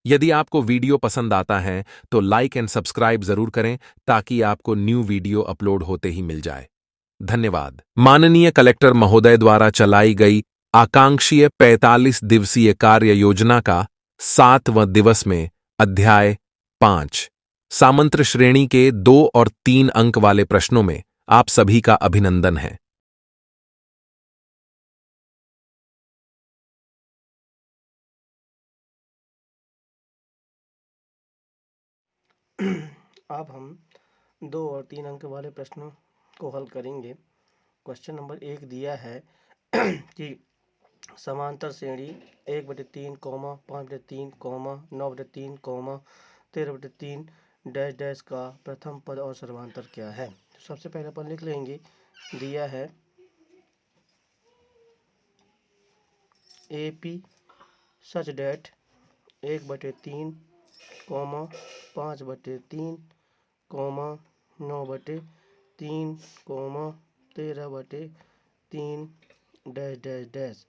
यदि आपको वीडियो पसंद आता है तो लाइक एंड सब्सक्राइब जरूर करें ताकि आपको न्यू वीडियो अपलोड होते ही मिल जाए। धन्यवाद। माननीय कलेक्टर महोदय द्वारा चलाई गई आकांक्षीय 45 दिवसीय कार्य योजना का 7वां दिवस में अध्याय 5 सामंत्र श्रेणी के 2 और 3 अंक वाले प्रश्नों में आप सभी का अभिनंदन है। अब हम 2 और 3 अंक वाले प्रश्नों को हल करेंगे। क्वेश्चन नंबर 1 दिया है कि समांतर श्रेणी 1/3, 5/3, 9/3, 13/3 डैश डैश का प्रथम पद और सर्वांतर क्या है। तो सबसे पहले अपन लिख लेंगे, दिया है AP such date 1/3, 5/3, 9/3, 13/3 dash dash dash.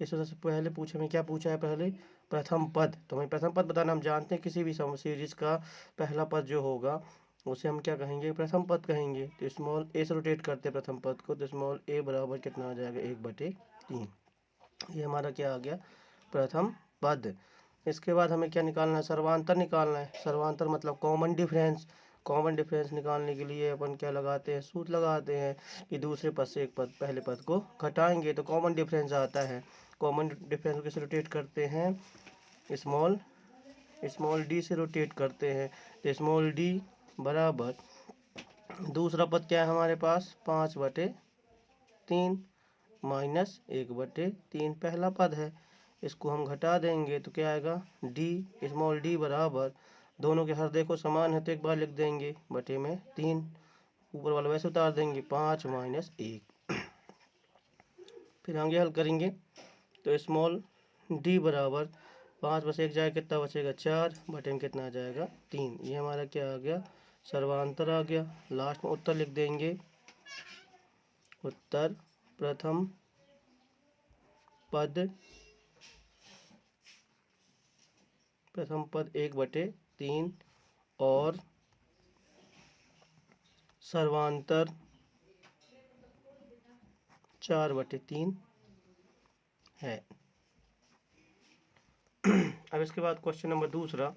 इसमें सबसे पहले पूछे में क्या पूछा है, पहले प्रथम पद। तो हमें प्रथम पद बताना, हम जानते हैं किसी भी सीरीज का पहला पद जो होगा उसे हम क्या कहेंगे, प्रथम पद कहेंगे। तो स्मॉल ए से रोटेट करते हैं प्रथम पद को, तो स्मॉल ए बराबर कितना आ जाएगा 1/3। ये हमारा क्या आ गया, प्रथम पद। इसके बाद हमें क्या निकालना है, सर्वांतर निकालना है। सर्वांतर मतलब कॉमन डिफरेंस। कॉमन डिफरेंस निकालने के लिए अपन क्या लगाते हैं, सूत्र लगाते हैं कि दूसरे पद से एक पद पहले पद को घटाएंगे तो कॉमन डिफरेंस आता है। कॉमन डिफरेंस को कैसे रोटेट करते हैं, स्मॉल स्मॉल डी से रोटेट करते हैं। तो स्मॉल डी बराबर दूसरा पद क्या है हमारे पास, 5/3 माइनस 1/3 पहला पद है। इसको हम घटा देंगे तो क्या आएगा, डी स्मॉल डी बराबर, दोनों के हर देखो समान है तो एक बार लिख देंगे बटे में 3, ऊपर वाला वैसे उतार देंगे, 5 माइनस 1। फिर आगे हल करेंगे तो स्मॉल डी बराबर 5 में से 1 जाएगा कितना बचेगा, 4 बटे में कितना आ जाएगा 3। ये हमारा क्या आ गया, सर्वांतर आ गया। लास्ट में उत्तर लिख देंगे, उत्तर प्रथम पद 1/3 और सर्वांतर 4/3 है। अब इसके बाद क्वेश्चन नंबर दूसरा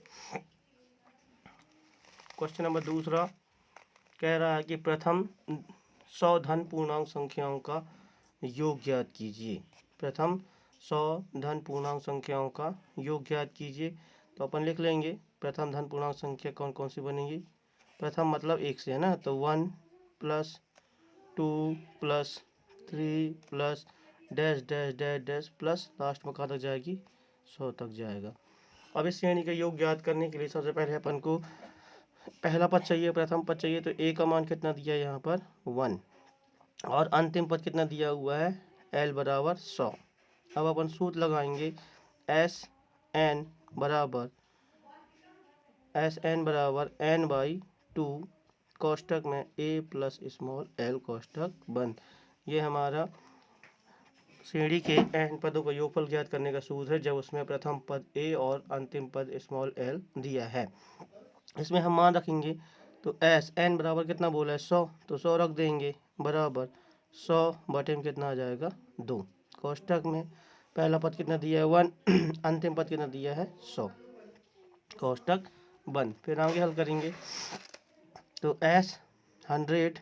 कह रहा है कि प्रथम 100 धन पूर्णांक संख्याओं का योग ज्ञात कीजिए। प्रथम 100 धन पूर्णांक संख्याओं का योग ज्ञात कीजिए। तो अपन लिख लेंगे प्रथम धन पूर्णांक संख्या कौन कौन सी बनेगी। प्रथम मतलब 1 से है ना, तो 1 plus 2 plus 3 plus dash dash dash dash plus last में कहाँ तक जाएगी, 100 तक जाएगा। अब इस श्रेणी का योग ज्ञात करने के लिए सबसे पहले अपन को पहला पद चाहिए, प्रथम पद चाहिए। तो ए का मान कितना दिया है यहाँ पर 1, और अंतिम पद कितना दिया हुआ है एल बराबर 100। अब अपन सूत्र लगाएंगे, एस एन बराबर n/2 कोष्टक में a प्लस स्मॉल l कोष्टक बंद। ये हमारा श्रेणी के n पदों का योगफल ज्ञात करने का सूत्र है, जब उसमें प्रथम पद a और अंतिम पद स्मॉल l दिया है। इसमें हम मान रखेंगे तो एस एन बराबर कितना बोला है 100, तो 100 रख देंगे बराबर 100 बटे में कितना आ जाएगा 2। कोष्टक में पहला पद कितना दिया है 1, अंतिम पद कितना दिया है 100, कोष्टक बंद। फिर आगे हल करेंगे तो एस 100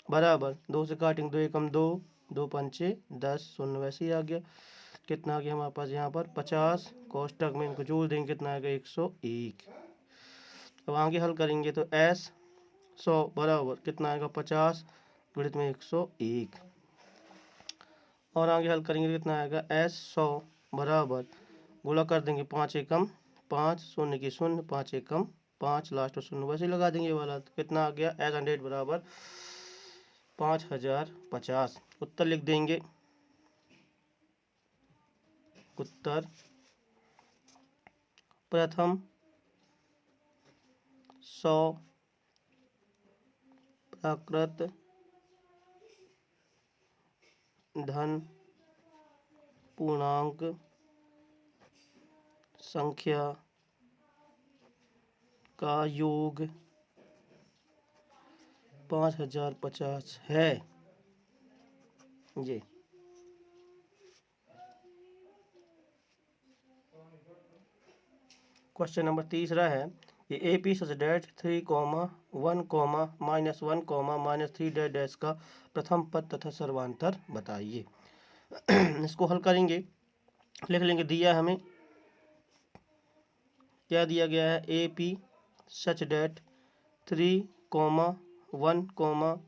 बराबर 2 से काटेंगे, 2 एकम 2, 2 पंचे 10, शून्य वैसे ही आ गया। कितना आ गया हमारे पास यहाँ पर 50, कोष्टक में इनको जोड़ देंगे कितना आएगा 101। अब आगे हल करेंगे तो एस 100 बराबर कितना आएगा 50 गणित में 101। और आगे हल करेंगे कितना आएगा एस 100 बराबर, गुणा कर देंगे 5 एकम 5, शून्य की शून्य, 5 एकम 5, लास्ट में शून्य वैसे लगा देंगे वाला। तो कितना आ गया एस 100 बराबर 5050। उत्तर लिख देंगे, उत्तर प्रथम 100 प्राकृत धन पूर्णांक संख्या का योग 5050 है। ये क्वेश्चन नंबर तीसरा है, ये A P such that 3,1, -1, -3 dash का प्रथम पद तथा सर्वांतर बताइए। इसको हल करेंगे, लिख लेंगे। दिया हमें क्या दिया गया है, ए पी सच डैट 3,1, -1,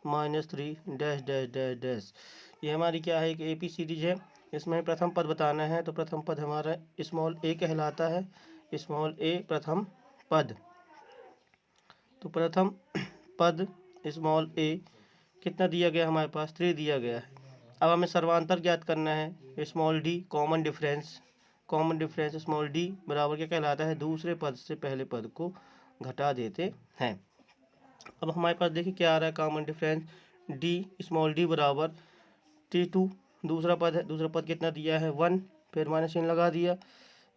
-3 ये हमारी क्या है, एक ए पी सीरीज है। इसमें प्रथम पद बताना है, तो प्रथम पद हमारा स्मॉल ए कहलाता है। स्मॉल ए प्रथम पद, तो प्रथम पद स्मॉल ए कितना दिया गया हमारे पास, 3 दिया गया है। अब हमें सर्वांतर ज्ञात करना है। Small D common difference small D बराबर क्या कहलाता है, दूसरे पद से पहले पद को घटा देते हैं। अब हमारे पास देखिए क्या आ रहा है, common difference D small D बराबर T2 दूसरा पद है। दूसरा पद कितना दिया है, 1, फिर माइनस चिन्ह लगा दिया।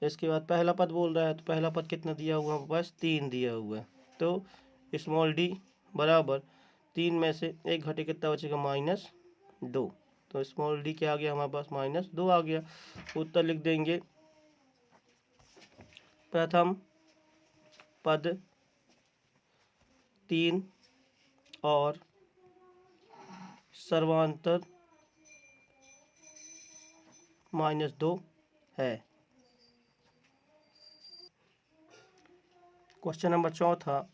इसके बाद पहला पद बोल रहा है, तो पहला पद कितना दिया हुआ है, बस 3 दिया हुआ है। तो स्मॉल डी बराबर 3 में से 1 घटे कितना बचेगा, -2। तो स्मॉल डी क्या आ गया हमारे पास, -2 आ गया। उत्तर लिख देंगे, प्रथम पद 3 और सर्वांतर -2 है। क्वेश्चन नंबर चौथा,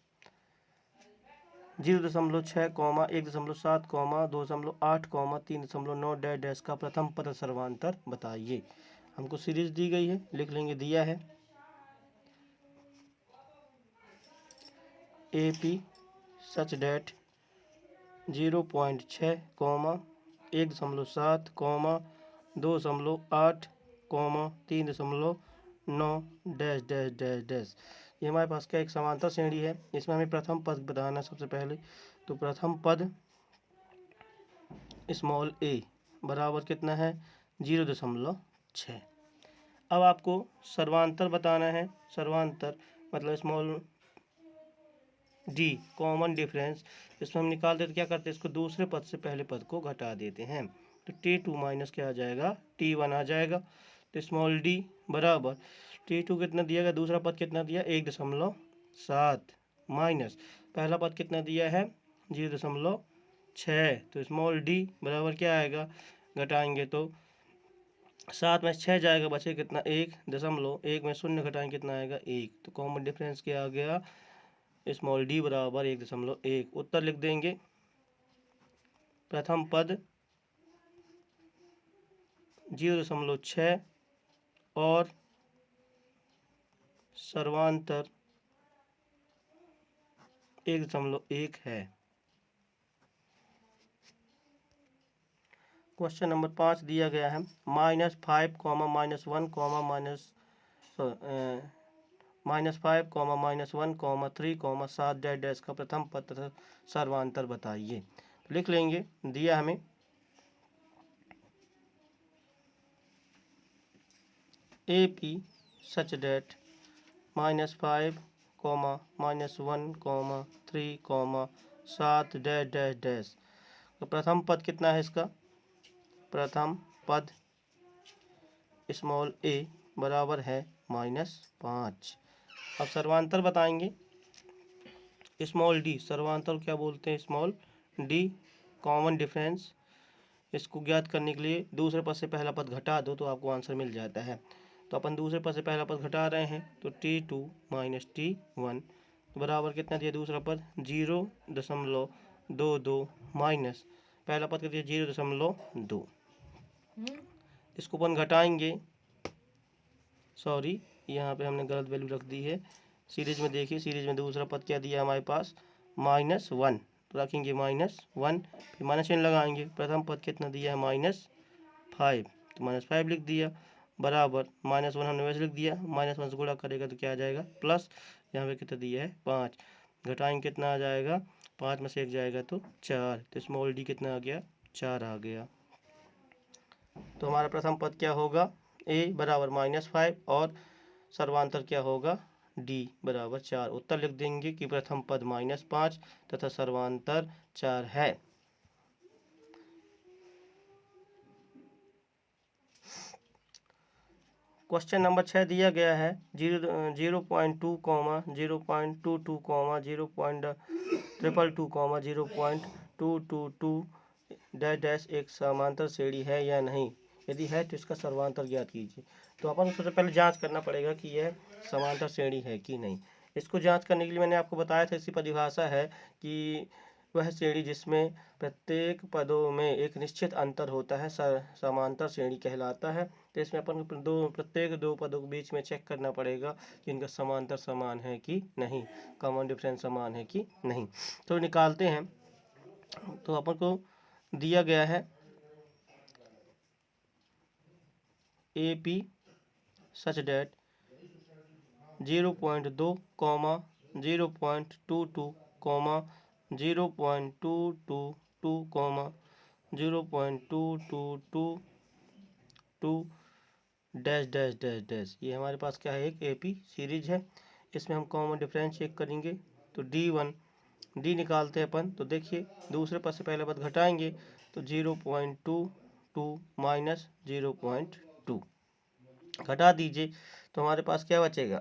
0.6, 1.7, 2.8, 3.9 डैश का प्रथम पद सर्वांतर बताइए। हमको सीरीज दी गई है, लिख लेंगे। दिया है A P such that 0.6, 1.7, 2.8, 3.9 dash. ये हमारे पास क्या एक समांतर श्रेणी है। इसमें हमें प्रथम पद बताना है सबसे पहले। तो प्रथम पद स्मॉल ए बराबर कितना है, 0.6। अब आपको सर्वांतर बताना है। सर्वांतर मतलब स्मॉल डी कॉमन डिफरेंस, इसमें हम निकाल देते, क्या करते हैं, इसको दूसरे पद से पहले पद को घटा देते हैं। तो T2 माइनस क्या आ जाएगा, T1 आ जाएगा। तो स्मॉल डी बराबर T2 कितना दिया गया, दूसरा पद कितना दिया, 1.7 माइनस पहला पद कितना दिया है, 0.6। तो स्मॉल डी बराबर क्या आएगा, घटाएंगे तो 7 में 6 जाएगा, बचे कितना, 1.1 में 0 घटाएंगे कितना आएगा, 1। तो कॉमन डिफरेंस क्या आ गया, स्मॉल डी बराबर 1.1। उत्तर लिख देंगे, प्रथम पद 0.6 और सर्वांतर 1.1 है। क्वेश्चन नंबर 5 दिया गया है, -5, -1, -5, -1, 3, 7 डैश का प्रथम पद तथा सर्वांतर बताइए। लिख लेंगे। दिया हमें A P such that -5, -1, 3, 7 dash. तो प्रथम पद कितना है इसका, प्रथम पद स्मॉल ए बराबर है -5। अब सर्वांतर बताएंगे। स्मॉल डी सर्वांतर क्या बोलते हैं, स्मॉल डी कॉमन डिफरेंस। इसको ज्ञात करने के लिए दूसरे पद से पहला पद घटा दो तो आपको आंसर मिल जाता है। तो अपन दूसरे पद से पहला पद घटा रहे हैं, तो T2 माइनस T1 बराबर कितना दिया, दूसरा पद 0.22 माइनस पहला पद कितना दिया 0.2। इसको अपन घटाएंगे, सॉरी यहाँ पे हमने गलत वैल्यू रख दी है। सीरीज में देखिए, सीरीज में दूसरा पद क्या दिया हमारे पास, -1। तो रखेंगे -1, फिर माइनस चिन्ह लगाएंगे। प्रथम पद कितना दिया है, -5, तो -5 लिख दिया बराबर -1 हमने वैसे लिख दिया, -1 से गुणा करेगा तो क्या आ जाएगा, प्लस यहाँ पे कितना दिया है 5, घटाएंगे कितना आ जाएगा, 5 में से 1 जाएगा तो 4। तो स्मॉल डी कितना आ गया, 4 आ गया। तो हमारा प्रथम पद क्या होगा, ए बराबर -5 और सर्वांतर क्या होगा, डी बराबर 4। उत्तर लिख देंगे कि प्रथम पद -5 तथा सर्वांतर 4 है। क्वेश्चन नंबर 6 दिया गया है 0.2, 0.22, 0.222, 0.222 डैश डैश एक समांतर श्रेणी है या नहीं, यदि है तो इसका सर्वांतर ज्ञात कीजिए। तो अपन को सबसे पहले जांच करना पड़ेगा कि यह समांतर श्रेणी है कि नहीं। इसको जांच करने के लिए मैंने आपको बताया था, इसकी परिभाषा है कि वह श्रेणी जिसमें प्रत्येक पदों में एक निश्चित अंतर होता है समांतर श्रेणी कहलाता है। तो इसमें अपन प्रत्येक दो पदों के बीच में चेक करना पड़ेगा कि इनका समांतर समान है कि नहीं, कॉमन डिफरेंस समान है कि नहीं। तो निकालते हैं। तो अपन को दिया गया है AP such that 0.2, 0.22, 0.222, 0.222 dash dash dash dash. ये हमारे पास क्या है, एक AP सीरीज है। इसमें हम कॉमन डिफरेंस चेक करेंगे तो D1 D निकालते हैं अपन। तो देखिए दूसरे पद से पहले पद घटाएंगे तो 0.22 माइनस 0.2 घटा दीजिए तो हमारे पास क्या बचेगा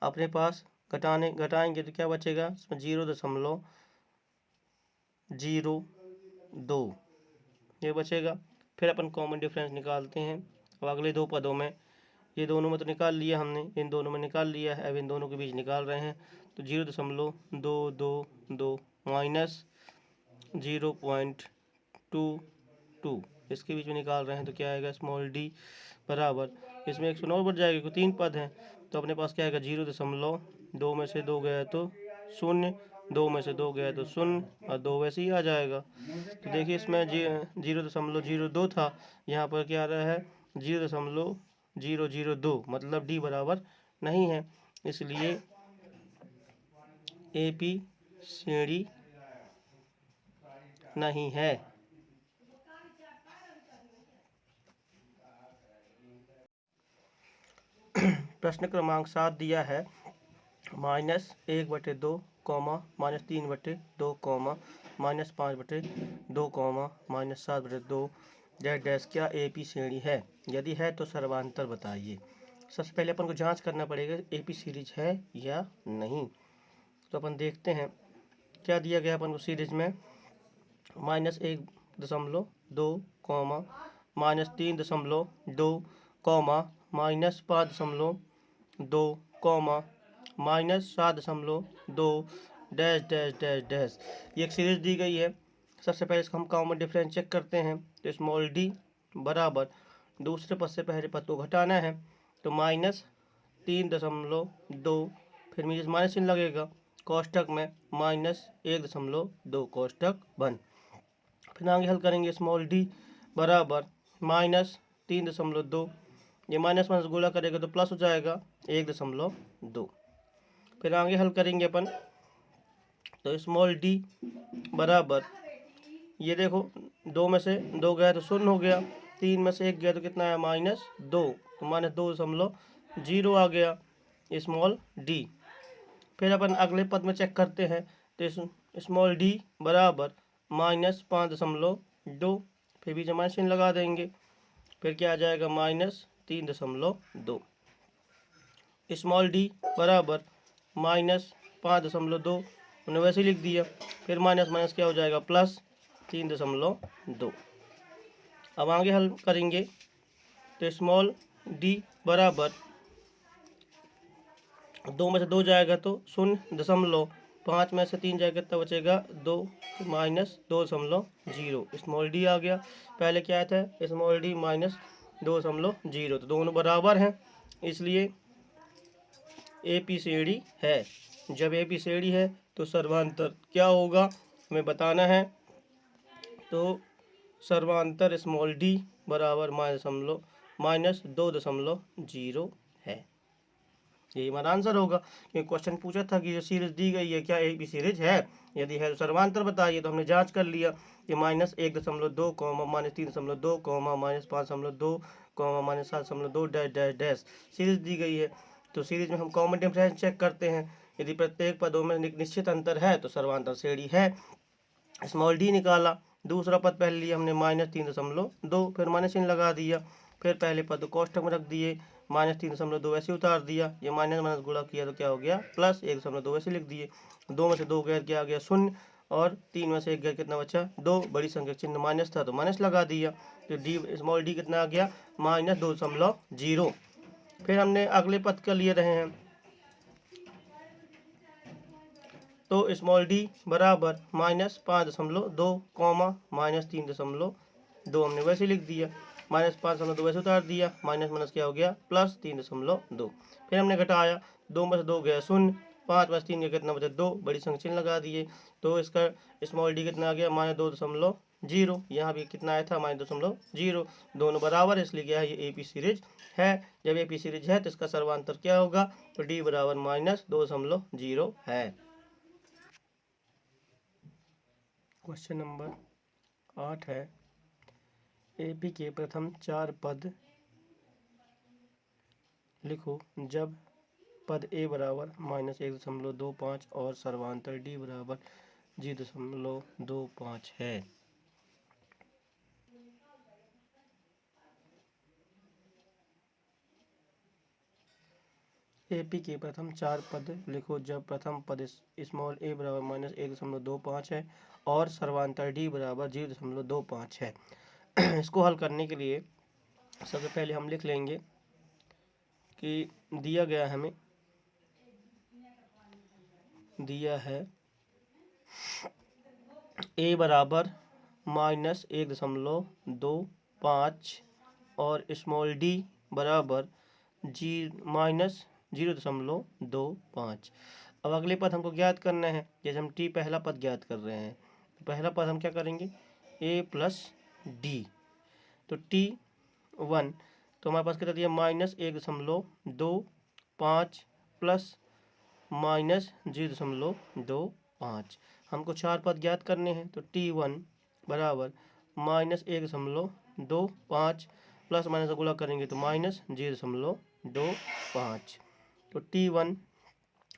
अपने पास घटाएंगे तो क्या बचेगा, इसमें 0.02 ये बचेगा। फिर अपन कॉमन डिफरेंस निकालते हैं। अब अगले दो पदों में, ये दोनों में तो निकाल लिया हमने, इन दोनों में निकाल लिया है, अब इन दोनों के बीच निकाल रहे हैं। तो 0.222 माइनस 0.22 इसके बीच में निकाल रहे हैं तो क्या आएगा, स्मॉल डी बराबर, इसमें 109 और बढ़ जाएगा क्योंकि 3 पद हैं। तो अपने पास क्या आएगा, 0.2 में से 2 गया तो 0, 2 में से 2 गया तो 0 और 2 वैसे ही आ जाएगा। तो देखिए इसमें 0.02 था, यहाँ पर क्या आ रहा है 0.002, मतलब डी बराबर नहीं है, इसलिए AP श्रेणी नहीं है। प्रश्न क्रमांक 7 दिया है -1/2, -3/2, -5/2, -7/2 डैश डैश क्या AP श्रेणी है, यदि है तो सर्वांतर बताइए। सबसे पहले अपन को जांच करना पड़ेगा AP सीरीज है या नहीं। तो अपन देखते हैं क्या दिया गया अपन को सीरीज में, -1.2, -3.2, -5.2, -7.2 डैश डैश डैश डैश। ये एक सीरीज दी गई है। सबसे पहले इसका हम कॉमन डिफरेंस चेक करते हैं। तो स्मॉल डी बराबर, दूसरे पद से पहले पद को घटाना है तो -3.2, फिर मीजिस माइनस चिन्ह लगेगा, कोष्टक में -1.2 कोष्टक बंद। फिर आगे हल करेंगे, स्मॉल डी बराबर -3.2, ये माइनस माइनस गुणा करेगा तो प्लस हो जाएगा 1.2। फिर आगे हल करेंगे अपन तो स्मॉल डी बराबर, ये देखो 2 में से 2 गया तो 0 हो गया, 3 में से 1 गया तो कितना आया, -2, तो -2.0 आ गया स्मॉल डी। फिर अपन अगले पद में चेक करते हैं तो स्मॉल डी बराबर -5.2, फिर बीच में माइनस चिन्ह लगा देंगे, फिर क्या आ जाएगा -3.2। स्मॉल डी बराबर -5.2 हमने वैसे ही लिख दिया, फिर माइनस माइनस क्या हो जाएगा +3.2। अब आगे हल करेंगे तो स्मॉल डी बराबर 2 में से 2 जाएगा तो 0.5 में से 3 जाएगा कितना बचेगा 2 -2.0 स्मॉल डी आ गया। पहले क्या था स्मॉल डी -2.0, तो दोनों बराबर हैं, इसलिए AP श्रेणी है। जब AP श्रेणी है तो सर्वांतर क्या होगा हमें बताना है। तो सर्वांतर स्मॉल डी बराबर -2.0 है। यही हमारा आंसर होगा, क्योंकि क्वेश्चन पूछा था कि जो सीरीज दी गई है क्या AP सीरीज है, यदि है तो सर्वांतर बताइए। तो हमने जांच कर लिया कि -1.2, -3.2, -5.2, -7.2 डैश डैश डैश सीरीज दी गई है। तो सीरीज में हम कॉमन डिफरेंस चेक करते हैं। यदि प्रत्येक पदों में निश्चित अंतर है तो सर्वांतर श्रेणी है। स्मॉल डी निकाला। दूसरा पद पहले लिए हमने -3.2, फिर माइनस चिन्ह लगा दिया। फिर पहले पद को कोष्टक में रख दिए, -3.2 ऐसे उतार दिया। ये माइनस माइनस गुणा किया तो क्या हो गया, +1.2 ऐसे लिख दिए। 2 में से 2 गैर क्या आ गया, 0, और 3 में से 1 गैर कितना बचा, 2। बड़ी संख्या चिन्ह माइनस था तो माइनस लगा दिया। तो डी स्मॉल डी कितना आ गया, -2.0। फिर हमने अगले पद का लिए रहे हैं, तो स्मॉल डी बराबर -5.2, -3.2 हमने वैसे लिख दिया। -5.2 वैसे उतार दिया, माइनस माइनस क्या हो गया, +3.2। फिर हमने घटाया, 2 में से 2 गया 0, 5 में से 3 गया कितना बचा, 2। बड़ी संख्या चिन्ह लगा दिए, तो इसका स्मॉल डी कितना आ गया, -2.0। यहाँ भी कितना आया था, -2.0। दोनों बराबर है, इसलिए क्या है, ये एपी सीरीज है। जब एपी सीरीज है तो इसका सर्वांतर क्या होगा, तो डी बराबर -2.0 है। क्वेश्चन नंबर 8 है, एपी के प्रथम 4 पद लिखो जब पद ए बराबर -1.25 और सर्वांतर डी बराबर 0.25 है। एपी के प्रथम 4 पद लिखो जब प्रथम पद स्मॉल ए बराबर -1.25 है और सर्वांतर डी बराबर 0.25 है। इसको हल करने के लिए सबसे पहले हम लिख लेंगे कि दिया गया हमें, दिया है ए बराबर -1.25 और स्मॉल डी बराबर -0.25। अब अगले पद हमको ज्ञात करना है। जैसे हम टी पहला पद ज्ञात कर रहे हैं, तो पहला पद हम क्या करेंगे, ए प्लस डी। तो T1 तो हमारे पास कितना दिया, -1.25 प्लस -0.25। हमको 4 पद ज्ञात करने हैं, तो T1 बराबर -1.25 प्लस माइनस का गुणा करेंगे तो -0.25। तो T1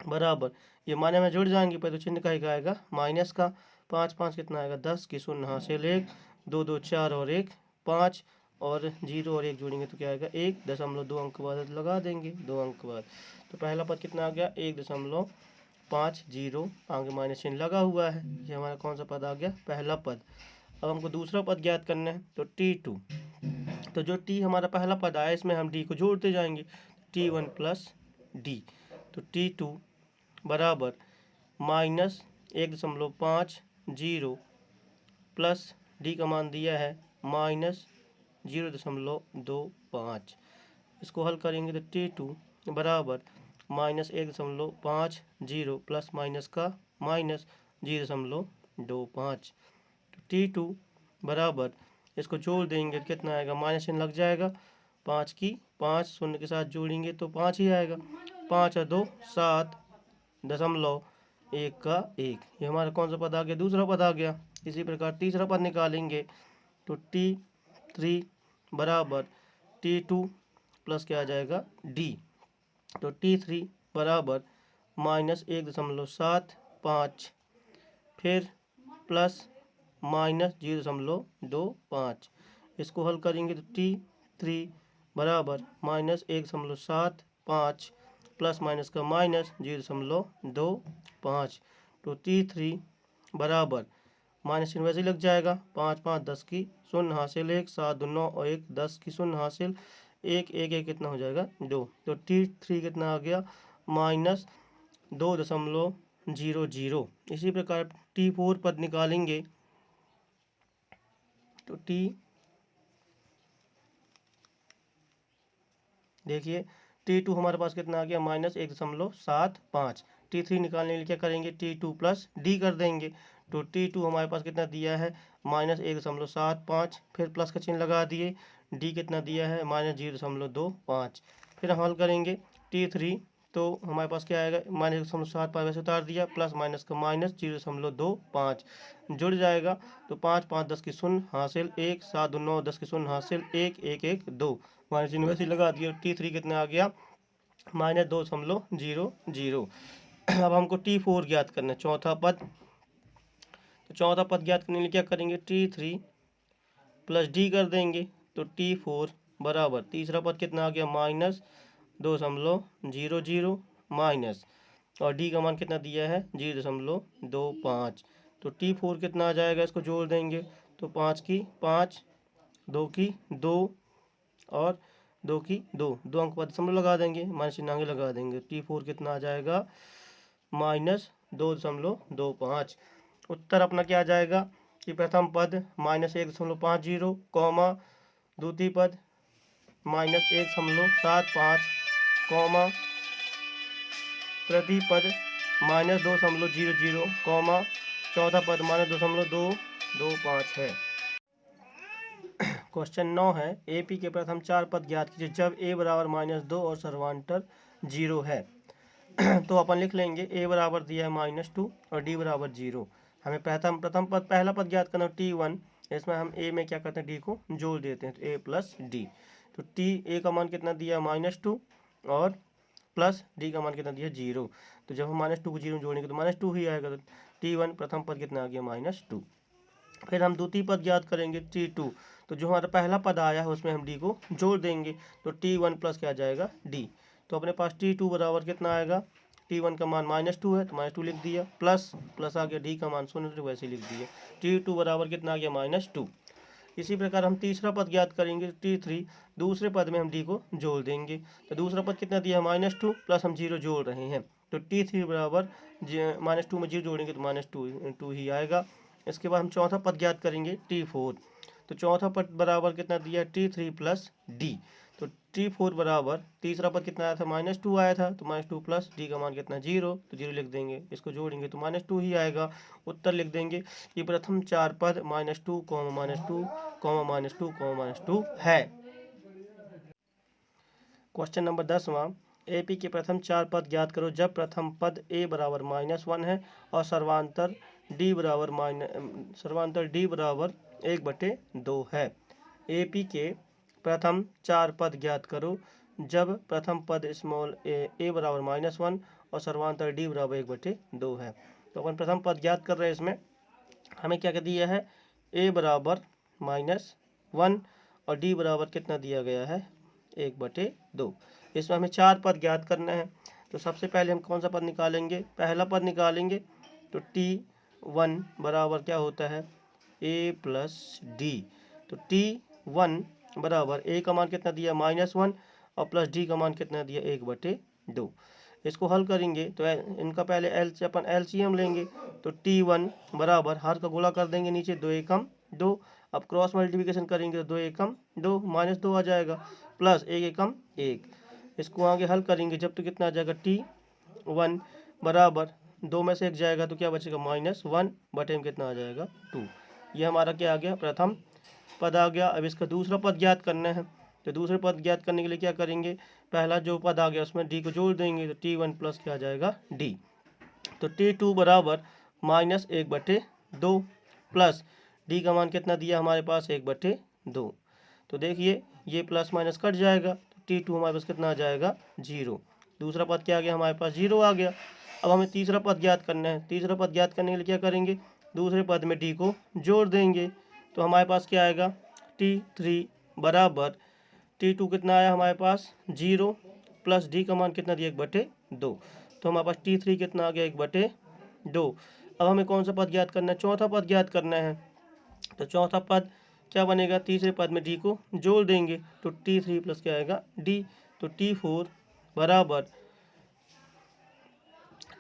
बराबर, ये माने में जुड़ जाएंगे, पर तो चिन्ह का ही आएगा माइनस का। 5 5 कितना आएगा, 10 की 0 हासिल 1, 2 2 4 और 1 5, और 0 और 1 जोड़ेंगे तो क्या आएगा, 1.2 अंक बाद लगा देंगे, 2 अंक बाद। तो पहला पद कितना आ गया, 1.50, आगे माइनस चिन्ह लगा हुआ है। ये हमारा कौन सा पद आ गया, पहला पद। अब हमको दूसरा पद ज्ञात करना है, तो T2। तो जो T हमारा पहला पद आया, इसमें हम D को जोड़ते जाएंगे, T1 प्लस D। तो T2 बराबर -1.50 प्लस D का मान दिया है -0.25। इसको हल करेंगे तो T2 बराबर -1.50 प्लस माइनस का -0.25। तो T2 बराबर, इसको जोड़ देंगे तो कितना आएगा, माइनस चिन्ह लग जाएगा, 5 की 5 शून्य के साथ जोड़ेंगे तो 5 ही आएगा। 5 और 2 7.1 का 1। ये हमारा कौन सा पद आ गया, दूसरा पद आ गया। इसी प्रकार तीसरा पद निकालेंगे, तो T3 बराबर T2 प्लस क्या आ जाएगा, D। तो T3 बराबर -1.75 फिर प्लस -0.25। इसको हल करेंगे तो T3 बराबर -1.75 प्लस माइनस का -0.25। तो T3 बराबर, माइनस चिन्ह वैसे लग जाएगा, 5 5 10 की 0 हासिल 1, 7 2 9 और 1 10 की 0 हासिल 1 1 1 कितना हो जाएगा, 2। तो T3 कितना आ गया, -2.00। इसी प्रकार T4 पद निकालेंगे, तो देखिए T2 हमारे पास कितना आ गया, -1.75। T3 निकालने के लिए क्या करेंगे, T2 प्लस D कर देंगे। तो T2 हमारे पास कितना दिया है, -1.75, फिर प्लस का चिन्ह लगा दिए। D कितना दिया है, -0.25। फिर हम हल करेंगे T3, तो हमारे पास क्या आएगा, -1.75 वैसे उतार दिया, प्लस माइनस का -0.25 जुड़ जाएगा। तो 5 5 10 की 0 हासिल 1, 7 2 9 10 की 0 हासिल 1 1 1 2, माइनस चिन्ह वैसे लगा दिया। T3 कितना आ गया, -2.00। अब हमको T4 ज्ञात करना है, चौथा पद। तो चौथा पद ज्ञात करने के लिए क्या करेंगे, T3 प्लस डी कर देंगे। तो T4 बराबर तीसरा पद कितना आ गया, -2.00 माइनस, और डी का मान कितना दिया है 0.25। तो T4 कितना आ जाएगा, इसको जोड़ देंगे तो 5 की 5, 2 की 2 और 2 की 2, दो अंक पर दशमलव लगा देंगे, माइनस चिन्ह आगे लगा देंगे। T4 कितना आ जाएगा, -2.25। उत्तर अपना क्या आ जाएगा कि प्रथम पद -1.50, कॉमा द्वितीय पद -1.75, कॉमा तृतीय पद -2.00, कॉमा चौथा पद -2.225 है। क्वेश्चन 9 है, AP के प्रथम 4 पद ज्ञात कीजिए जब a बराबर -2 और सर्वांतर 0 है। तो अपन लिख लेंगे a बराबर दिया है -2 और d बराबर 0। हमें प्रथम पद पहला पद ज्ञात करना T1, इसमें हम a में क्या करते हैं, d को जोड़ देते हैं, तो a प्लस डी। तो a का मान कितना दिया है -2 और प्लस डी का मान कितना दिया 0। तो जब हम -2 को 0 में जोड़ेंगे तो -2 ही आएगा। तो T1 प्रथम पद कितना आ गया, -2। फिर हम द्वितीय पद ज्ञात करेंगे T2। तो जो हमारा पहला पद आया है उसमें हम डी को जोड़ देंगे, तो T1 प्लस क्या आ जाएगा, डी। तो अपने पास T2 बराबर कितना आएगा, T1 का मान -2 है तो -2 लिख दिया, प्लस आ गया डी का मान 0 तो वैसे लिख दिया। T2 बराबर कितना आ गया, -2। इसी प्रकार हम तीसरा पद ज्ञात करेंगे T3। दूसरे पद में हम डी को जोड़ देंगे, तो दूसरा पद कितना दिया, -2 प्लस हम 0 जोड़ रहे हैं, तो T3 बराबर -2 में 0 जोड़ेंगे तो -2 ही आएगा। इसके बाद हम चौथा पद ज्ञात करेंगे T4। तो चौथा पद बराबर कितना दिया, T3 प्लस डी। तो T4 बराबर तीसरा पद कितना आया था, -2 आया था, तो -2 प्लस डी का मान कितना 0, तो 0 लिख देंगे, इसको जोड़ेंगे तो -2 ही आएगा। उत्तर लिख देंगे कि प्रथम 4 पद -2, -2, -2, -2 है। क्वेश्चन नंबर 10वां, AP के प्रथम 4 पद ज्ञात करो जब प्रथम पद a बराबर -1 है और सर्वांतर d बराबर 1/2 है। AP के प्रथम 4 पद ज्ञात करो जब प्रथम पद स्मॉल a बराबर -1 और सर्वांतर d बराबर 1/2 है। तो अपन प्रथम पद ज्ञात कर रहे हैं, इसमें हमें क्या दिया है, a बराबर -1 और d बराबर कितना दिया गया है, 1/2। इसमें हमें 4 पद ज्ञात करना है। तो सबसे पहले हम कौन सा पद निकालेंगे, पहला पद निकालेंगे। तो T1 बराबर क्या होता है, a प्लस डी। तो T1 बराबर a का मान कितना दिया, -1 और प्लस d का मान कितना दिया, 1/2। इसको हल करेंगे तो इनका पहले अपन LCM लेंगे। तो T1 बराबर हर का गुणा कर देंगे, नीचे 2 एकम 2। अब क्रॉस मल्टीप्लिकेशन करेंगे तो 2 एकम 2, -2 आ जाएगा, प्लस 1 एकम 1। इसको आगे हल करेंगे जब तो कितना आ जाएगा, T1 बराबर 2 में से 1 जाएगा तो क्या बचेगा, -1 बटे में कितना आ जाएगा, 2। ये हमारा क्या आ गया, प्रथम पद आ गया। अब इसका दूसरा पद ज्ञात करना है। तो दूसरे पद ज्ञात करने के लिए क्या करेंगे, पहला जो पद आ गया उसमें डी को जोड़ देंगे, तो T1 प्लस क्या आ जाएगा, डी। तो T2 बराबर -1/2 प्लस डी का मान कितना दिया हमारे पास, 1/2। तो देखिए ये प्लस माइनस कट जाएगा, तो T2 हमारे पास कितना आ जाएगा, 0। दूसरा पद क्या आ गया, हमारे पास 0 आ गया। अब हमें तीसरा पद ज्ञात करना है। तीसरा पद ज्ञात करने के लिए क्या करेंगे, दूसरे पद में डी को जोड़ देंगे, तो हमारे पास क्या आएगा, T3 बराबर T2 कितना आया हमारे पास, 0 प्लस डी का मान कितना दिया, 1/2। तो हमारे पास T3 कितना आ गया, 1/2। अब हमें कौन सा पद ज्ञात करना है, चौथा पद ज्ञात करना है। तो चौथा पद क्या बनेगा, तीसरे पद में डी को जोड़ देंगे, तो T3 प्लस क्या आएगा, डी। तो T4 बराबर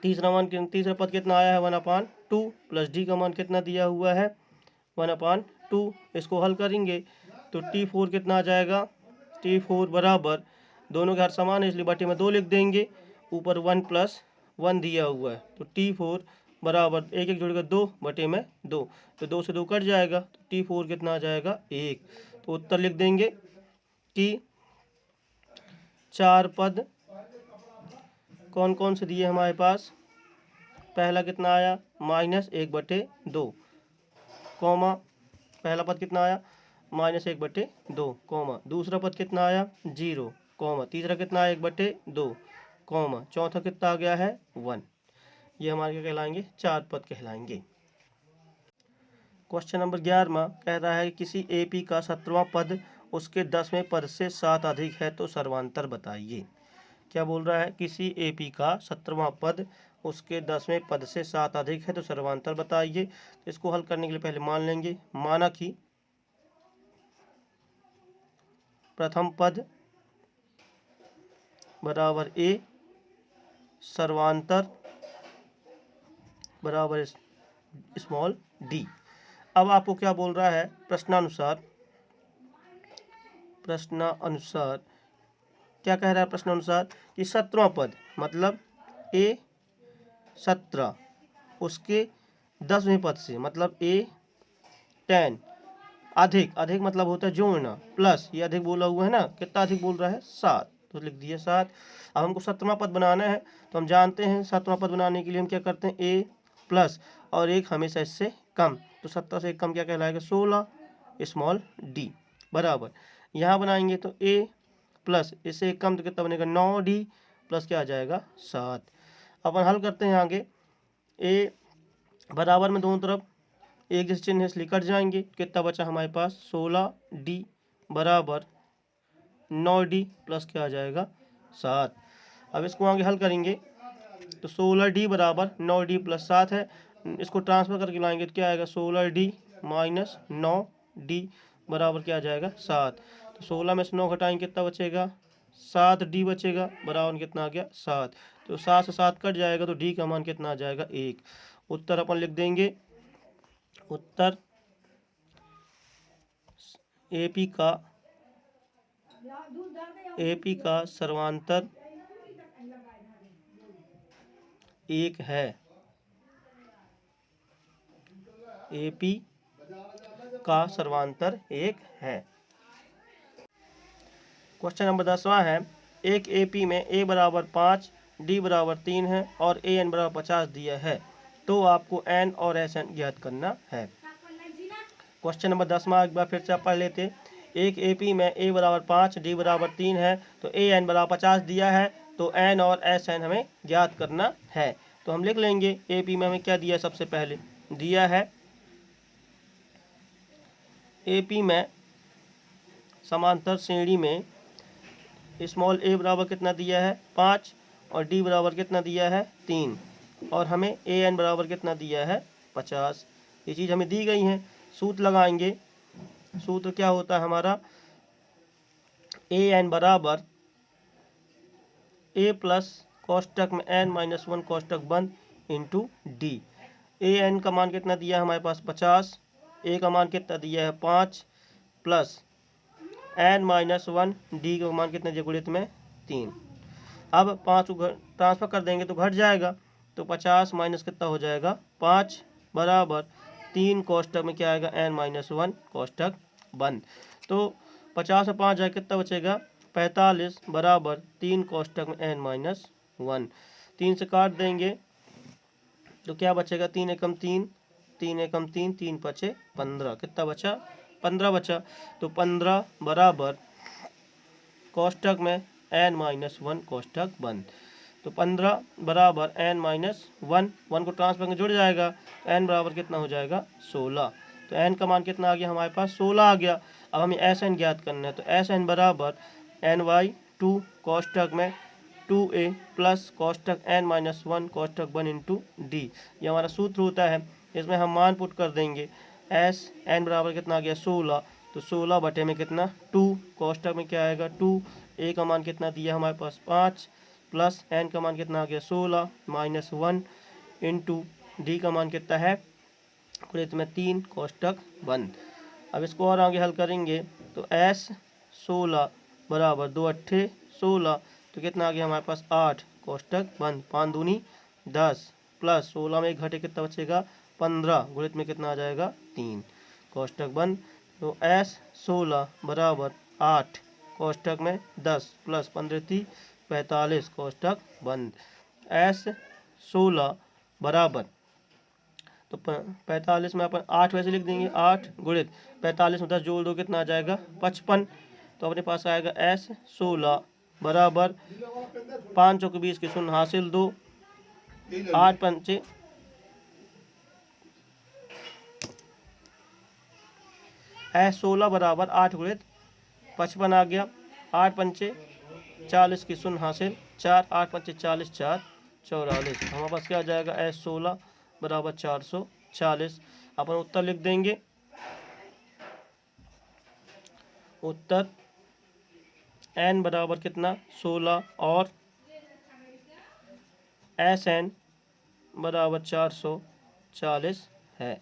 तीसरा पद कितना आया है, 1/2 प्लस डी का मान कितना दिया हुआ है, 1/2। इसको हल करेंगे तो T4 कितना आ जाएगा, T4 बराबर दोनों के हर समान है इसलिए बटे में 2 लिख देंगे, ऊपर 1 + 1 दिया हुआ है। तो T4 बराबर 1 1 जोड़ेगा 2 बटे में 2, तो 2 से 2 कट जाएगा, तो T4 कितना आ जाएगा, 1। तो उत्तर लिख देंगे कि 4 पद कौन कौन से दिए हमारे पास, पहला कितना आया, -1/2, कॉमा पहला पद कितना आया, -1/2, कॉमा दूसरा पद कितना आया, 0, कॉमा तीसरा कितना है 1/2 कॉमा चौथा कितना आ गया है 1। ये हमारे क्या कहलाएंगे 4 पद कहलाएंगे। क्वेश्चन नंबर 11 कह रहा है कि किसी एपी का 17वां पद उसके 10वें पद से 7 अधिक है तो सर्वांतर बताइए। क्या बोल रहा है, किसी एपी का 17वां पद उसके 10वें पद से 7 अधिक है तो सर्वांतर बताइए। तो इसको हल करने के लिए पहले मान लेंगे, माना कि प्रथम पद बराबर ए सर्वांतर बराबर स्मॉल डी। अब आपको क्या बोल रहा है, प्रश्नानुसार क्या कह रहा है प्रश्नानुसार कि 17वां पद मतलब ए 17 उसके 10वें पद से मतलब ए 10 अधिक मतलब होता है जोड़ना, प्लस ये अधिक बोला हुआ है ना, कितना अधिक बोल रहा है 7, तो लिख दिया 7। अब हमको 17वां पद बनाना है तो हम जानते हैं 17वां पद बनाने के लिए हम क्या करते हैं, ए प्लस और एक हमेशा इससे कम, तो 17 से एक कम क्या कहलाएगा 16 स्मॉल डी बराबर। यहाँ बनाएंगे तो ए प्लस इससे एक कम तो कितना बनेगा 9D प्लस क्या आ जाएगा 7। अपन हल करते हैं आगे, ए बराबर में दोनों तरफ एक जैसे चिन्ह इसलिए कट जाएंगे, कितना बचा हमारे पास 16D बराबर 9D प्लस क्या आ जाएगा 7। अब इसको आगे हल करेंगे तो 16D बराबर 9D प्लस 7 है, इसको ट्रांसफर करके लाएंगे तो क्या आएगा 16D माइनस 9D बराबर क्या आ जाएगा 7। तो 16 में से 9 घटाएंगे कितना बचेगा 7D बचेगा बराबर कितना आ गया 7। तो 7 से 7 कट जाएगा तो D का मान कितना आ जाएगा 1। उत्तर अपन लिख देंगे, उत्तर एपी का सर्वांतर 1 है। एपी का सर्वांतर 1 है। क्वेश्चन नंबर 10वां है, एक एपी में ए बराबर 5 डी बराबर 3 है और ए एन बराबर 50 दिया है, तो आपको एन और एस एन ज्ञात करना है। क्वेश्चन नंबर 10वां एक बार फिर से आप पढ़ लेते। एक एपी में ए बराबर 5 डी बराबर 3 है तो ए एन बराबर 50 दिया है, तो एन और एस एन हमें ज्ञात करना है। तो हम लिख लेंगे एपी में हमें क्या दिया है, सबसे पहले दिया है एपी में समांतर श्रेणी में स्मॉल ए बराबर कितना दिया है 5 और डी बराबर कितना दिया है 3 और हमें ए एन बराबर कितना दिया है 50। ये चीज़ हमें दी गई है। सूत्र लगाएंगे, सूत्र क्या होता है हमारा, ए एन बराबर ए प्लस कोष्टक में एन माइनस 1 कोष्टक बंद इंटू डी। ए एन का मान कितना दिया है हमारे पास 50, ए का मान कितना दिया है 5 प्लस एन माइनस 1 डी का मान कितना दिया गुणित में 3। अब 5 को ट्रांसफर कर देंगे तो घट जाएगा, तो 50 माइनस कितना हो जाएगा 5 बराबर 3 कोष्टक में क्या आएगा एन माइनस 1 कोष्टक बंद। तो 50 से 5 जाए कितना बचेगा 45 बराबर 3 कोष्टक में एन माइनस 1। 3 से काट देंगे तो क्या बचेगा 3 एकम 3 3 एकम 3 3 बचे 15, कितना बचा 15 बचा। तो 15 बराबर कोष्टक में एन माइनस 1 कोष्टक बंद। तो 15 बराबर एन माइनस 1 को ट्रांसफर में जुड़ जाएगा, तो एन बराबर कितना हो जाएगा 16। तो एन का मान कितना आ गया हमारे पास 16 आ गया। अब हमें एस एन ज्ञात करना है, तो एस एन बराबर एन बाई 2 कोष्टक में 2a प्लस कोष्टक एन माइनस 1 कोष्टक 1 इंटू डी। ये हमारा सूत्र होता है, इसमें हम मान पुट कर देंगे। एस एन बराबर कितना आ गया 16, तो 16 बटे में कितना 2 कोष्टक में क्या आएगा 2, ए का मान कितना दिया हमारे पास 5 प्लस एन का मान कितना आ गया 16 माइनस 1 इंटू डी का मान कितना है गुणित में 3 कोष्टक बंद। अब इसको और आगे हल करेंगे तो एस 16 बराबर 2 अट्ठे 16, तो कितना आ गया हमारे पास 8 कोष्टक बंद 5 दूनी 10 प्लस 16 में एक घटे कितना बचेगा 15 गुणित में कितना आ जाएगा 3 कोष्टक बंद। तो एस 16 बराबर 8 कोष्टक में 10 प्लस 15 45 कोष्टक बंद। एस 16 बराबर तो 45 में अपन 8 वैसे लिख देंगे 8 गुणित 45 में 10 जोड़ दो कितना आ जाएगा 55। तो अपने पास आएगा एस 16 बराबर 5 चौके 20 के शून्य हासिल 2, 8 पंचे ऐस 16 बराबर 8 गुणित 55 आ गया, 8 पंचे 40 की शून्य हासिल 4, 8 पंचे 40, 4 44। हमारे पास क्या आ जाएगा, ऐस 16 बराबर 440। अपन उत्तर लिख देंगे। उत्तर n बराबर कितना 16 और एस एन बराबर 440 है।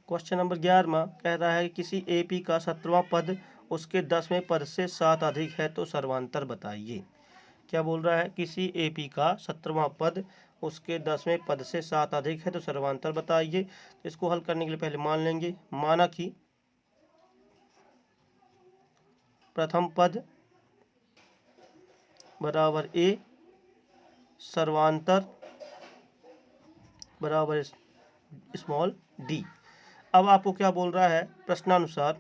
क्वेश्चन नंबर 11 कह रहा है किसी एपी का 17वां पद उसके 10वें पद से 7 अधिक है तो सर्वांतर बताइए। क्या बोल रहा है, किसी एपी का 17वां पद उसके 10वें पद से 7 अधिक है तो सर्वांतर बताइए। तो इसको हल करने के लिए पहले मान लेंगे, माना कि प्रथम पद बराबर ए सर्वांतर बराबर स्मॉल डी। अब आपको क्या बोल रहा है, प्रश्नानुसार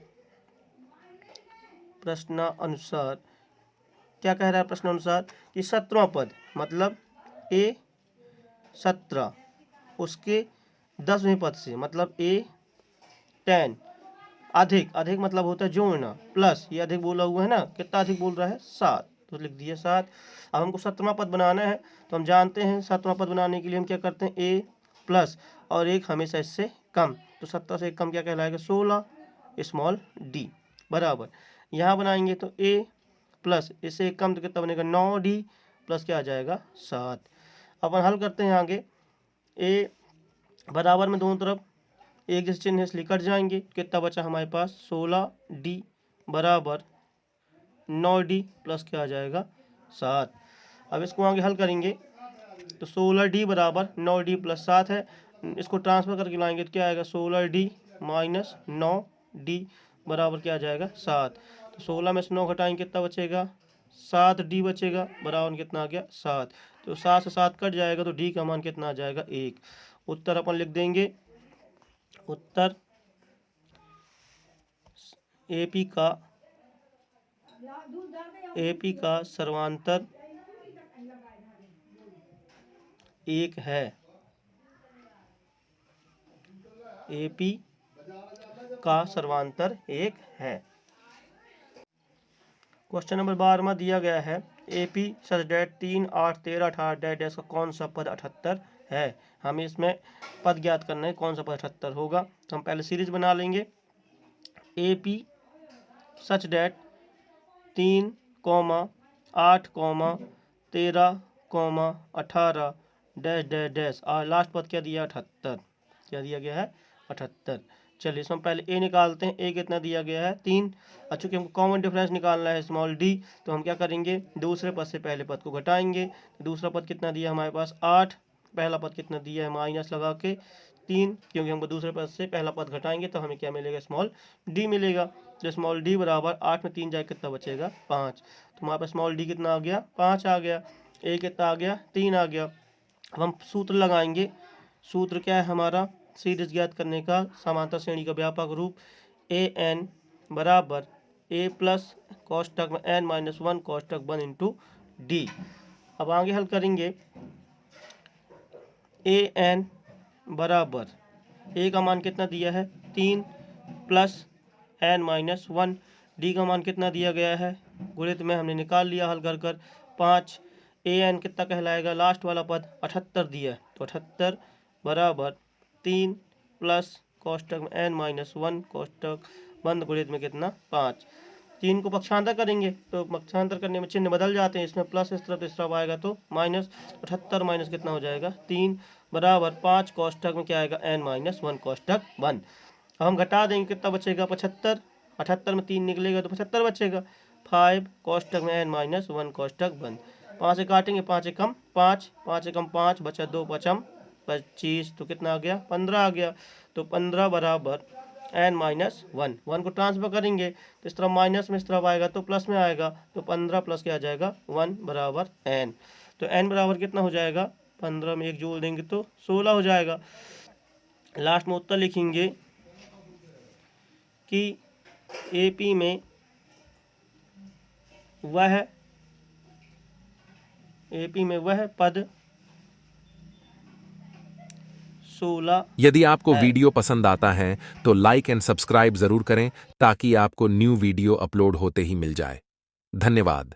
क्या कह रहा है प्रश्नानुसार कि 17वां पद मतलब ए 17 उसके 10वें पद से मतलब ए 10 अधिक मतलब होता है जोड़ना, प्लस ये अधिक बोला हुआ है ना, कितना अधिक बोल रहा है 7, तो लिख दिया 7। अब हमको 17वां पद बनाना है, तो हम जानते हैं 17वां पद बनाने के लिए हम क्या करते हैं, ए प्लस और एक हमेशा इससे कम, तो 17 से एक कम क्या कहलाएगा 16 स्मॉल डी बराबर। यहाँ बनाएंगे तो ए प्लस इससे एक कम तो कितना बनेगा 9d प्लस क्या आ जाएगा 7। अपन हल करते हैं आगे, ए बराबर में दोनों तरफ एक जैसे चिन्ह इसलिए कट जाएंगे, कितना बचा हमारे पास 16d बराबर 9d प्लस क्या आ जाएगा 7। अब इसको आगे हल करेंगे तो 16d बराबर 9d प्लस 7 है, इसको ट्रांसफर करके लाएंगे तो क्या आएगा 16d माइनस 9d बराबर क्या आ जाएगा 7। तो 16 में से 9 घटाएंगे कितना बचेगा 7d बचेगा, बराबर कितना आ गया 7। तो 7 से 7 कट जाएगा तो d का मान कितना आ जाएगा 1। उत्तर अपन लिख देंगे, उत्तर एपी का सर्वांतर 1 है। एपी का सर्वांतर 1 है। क्वेश्चन नंबर 12 दिया गया है एपी सच डेट 3, 8, 13, 18 डैश का कौन सा पद 78 है। हमें इसमें पद ज्ञात करना है कौन सा पद 78 होगा। तो हम पहले सीरीज बना लेंगे, एपी सच डेट 3, 8, 13, 18 डैश डैश डैश और लास्ट पद क्या दिया 78, क्या दिया गया है 78। चलिए इसमें पहले ए निकालते हैं, ए कितना दिया गया है 3। चूँकि हमको कॉमन डिफरेंस निकालना है स्मॉल डी, तो हम क्या करेंगे दूसरे पद से पहले पद को घटाएंगे। तो दूसरा पद कितना दिया हमारे पास 8, पहला पद कितना दिया है माइनस लगा के 3, क्योंकि हमको दूसरे पद से पहला पद घटाएंगे तो हमें क्या मिलेगा स्मॉल डी मिलेगा। तो स्मॉल डी बराबर 8 में 3 जाए कितना बचेगा 5। तो हमारे पास स्मॉल डी कितना आ गया 5 आ गया, ए कितना आ गया 3 आ गया। अब हम सूत्र लगाएंगे, सूत्र क्या है हमारा सीरीज ज्ञात करने का, समांतर श्रेणी का व्यापक रूप ए एन बराबर ए प्लस कोष्टक में एन माइनस 1 कोष्टक 1 इंटू डी। अब आगे हल करेंगे, ए एन बराबर ए का मान कितना दिया है 3 प्लस एन माइनस 1, डी का मान कितना दिया गया है गुणित में हमने निकाल लिया हल कर कर 5। ए एन कितना कहलाएगा लास्ट वाला पद 78 दिया है, तो 78 बराबर 3 प्लस कोष्टक में एन माइनस 1 कोष्टक बंद गुणित में कितना 5। 3 को पक्षांतर करेंगे तो पक्षांतर करने में चिन्ह बदल जाते हैं, इसमें प्लस इस तरफ आएगा तो माइनस 78 माइनस कितना हो जाएगा 3 बराबर 5 कोष्टक में क्या आएगा एन माइनस 1 कोष्टक 1। अब हम घटा देंगे कितना बचेगा 75, 78 में 3 निकलेगा तो 75 बचेगा, 5 कोष्टक में एन माइनस 1 कोष्टक 1। 5 से काटेंगे 5 एकम 5, 5 एकम 5 बचा 2 पचम 25, तो कितना आ गया 15 आ गया। तो 15 बराबर एन माइनस 1 को ट्रांसफर करेंगे तो इस तरफ माइनस में इस तरफ आएगा तो प्लस में आएगा, तो 15 प्लस क्या आ जाएगा 1 बराबर एन। तो एन बराबर कितना हो जाएगा 15 में 1 जोड़ देंगे तो 16 हो जाएगा। लास्ट में उत्तर लिखेंगे कि एपी में वह, एपी में वह पद 16 यदि आपको है। वीडियो पसंद आता है तो लाइक एंड सब्सक्राइब जरूर करें ताकि आपको न्यू वीडियो अपलोड होते ही मिल जाए। धन्यवाद।